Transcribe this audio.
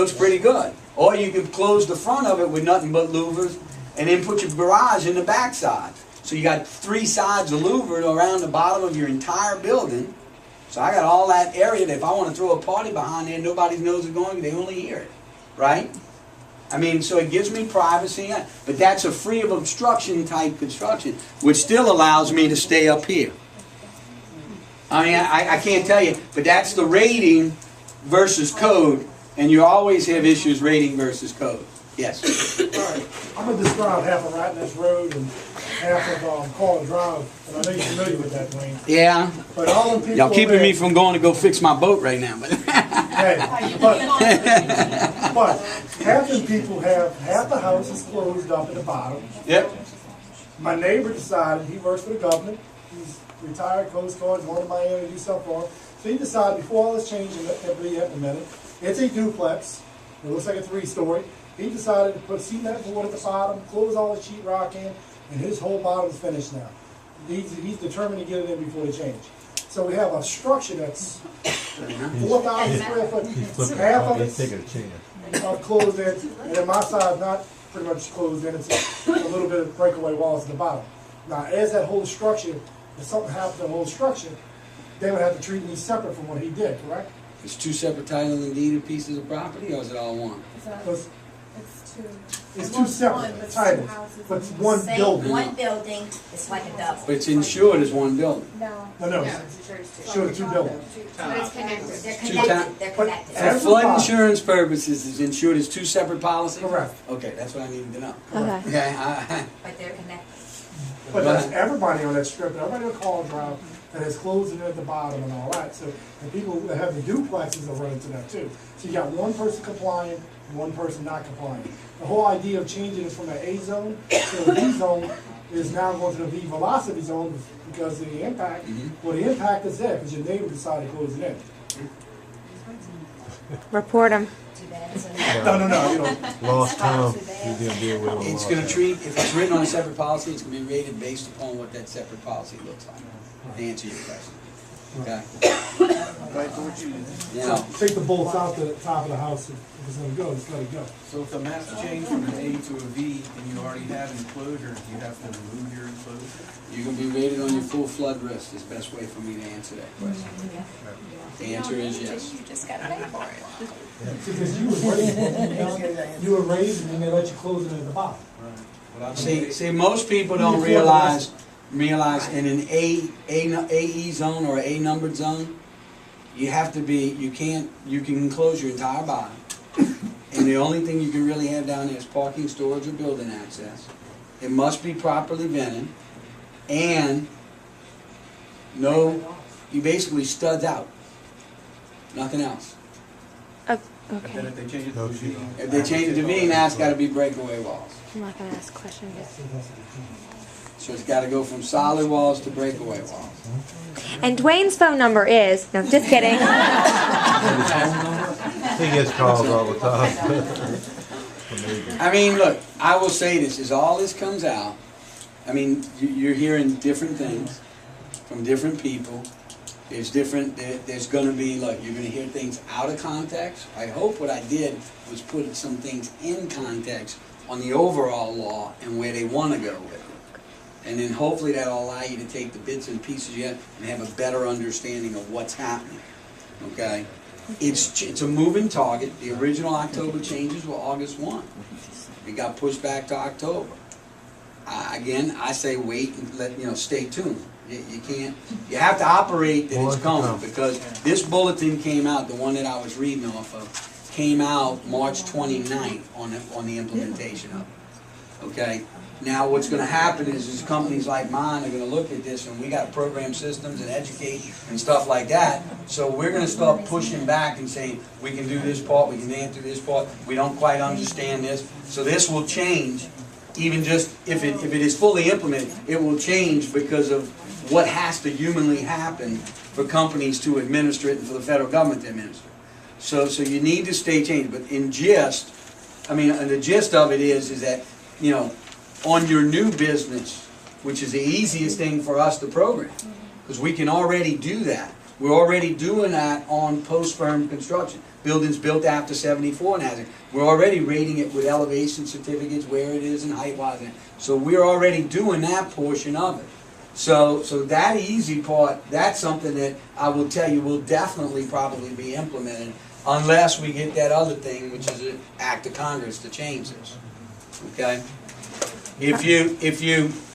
looks pretty good. Or you could close the front of it with nothing but louvers, and then put your garage in the back side. So you got 3 sides of louvered around the bottom of your entire building. So I got all that area that if I want to throw a party behind there, nobody knows it's going, they only hear it, right? I mean, so it gives me privacy, but that's a free of obstruction type construction, which still allows me to stay up here. I mean, I can't tell you, but that's the rating versus code, and you always have issues rating versus code. Yes? All right. I'm going to describe half of Ratness Road and half of Carl Drive, and I know you're familiar with that, Dwayne. Yeah. But all them people Y'all keeping there, me from going to go fix my boat right now. But hey, but half the people have, half the house is closed up at the bottom. Yep. My neighbor decided, he works for the government, he's retired Coast Guard, going to Miami to do stuff for him. So he decided before all this change and be implemented, it's a duplex, it looks like a 3-story. He decided to put cement board at the bottom, close all the sheetrock in, and his whole bottom is finished now. He's determined to get it in before the change. So we have a structure that's 4,000 square foot, half of it's closed in, and then my side not pretty much closed in, it's a little bit of breakaway walls at the bottom. Now, as that whole structure, if something happened to the whole structure, they would have to treat me separate from what he did, correct? It's 2 separate title and deeded pieces of property, or is it all one? It's two separate titles, but it's one Same, building. one building, it's like a double. But it's insured as one building. No, sure, two buildings. But it's connected, they're Two connected, they're but- connected. For flood insurance purposes, is insured as 2 separate policies? Correct. Okay, that's what I needed to know. Okay. Okay, But they're connected. But that's everybody on that strip, everybody on Carl Drive that is closing at the bottom and all that. So, and people that have the duplexes are running to that too. So you got one person complying and one person not complying. The whole idea of changing it from an A zone to a B zone is now going to the V velocity zone because of the impact. Well, the impact is there because your neighbor decided to close it in. Report them. Too bad. No, you don't. Lost time. It's going to treat, if it's written on a separate policy, it's going to be rated based upon what that separate policy looks like, to answer your question. Okay? You know, Take the bolts out the top of the house if it's going to go, it's got to go. So if the map's changed from an A to a V and you already have enclosure, you have to remove your enclosure? you're going to be rated on your full flood risk, is the best way for me to answer that question. The answer is yes. You just gotta pay for it. Because you were raised and they let you close it at the bottom. See, most people don't realize in an AE zone or A numbered zone, you have to be, you can enclose your entire bottom. And the only thing you can really have down there is parking, storage, or building access. It must be properly vented, and you basically studs out. Nothing else. And Okay. then if they change it to a V, If they change it to V, now it's got to be breakaway walls. I'm not going to ask questions. So it's got to go from solid walls to breakaway walls. And Dwayne's phone number is, no, just kidding. He gets calls all the time. I mean, look, I will say this, as all this comes out, I mean, you're hearing different things from different people. There's going to be, look, you're going to hear things out of context. I hope what I did was put some things in context on the overall law and where they want to go with it. And then hopefully that'll allow you to take the bits and pieces you have and have a better understanding of what's happening. Okay? It's a moving target. The original October changes were August 1. It got pushed back to October. Again, I say wait and stay tuned. You can't. You have to operate that it's coming, because this bulletin came out, the one that I was reading off of, came out March 29th on the implementation of it. Okay. Now what's going to happen is companies like mine are going to look at this, and we got program systems and educate and stuff like that. So we're going to start pushing back and saying we can do this part, we can answer this part, we don't quite understand this. So this will change. Even just if it is fully implemented, it will change because of what has to humanly happen for companies to administer it and for the federal government to administer it. So you need to stay changed. But in gist, the gist of it is that, on your new business, which is the easiest thing for us to program, because we can already do that. We're already doing that on post-firm construction. Buildings built after 74 and housing. We're already rating it with elevation certificates, where it is and height-wise. So we're already doing that portion of it. So that easy part, that's something that I will tell you will definitely probably be implemented unless we get that other thing, which is an act of Congress to change this. Okay? If you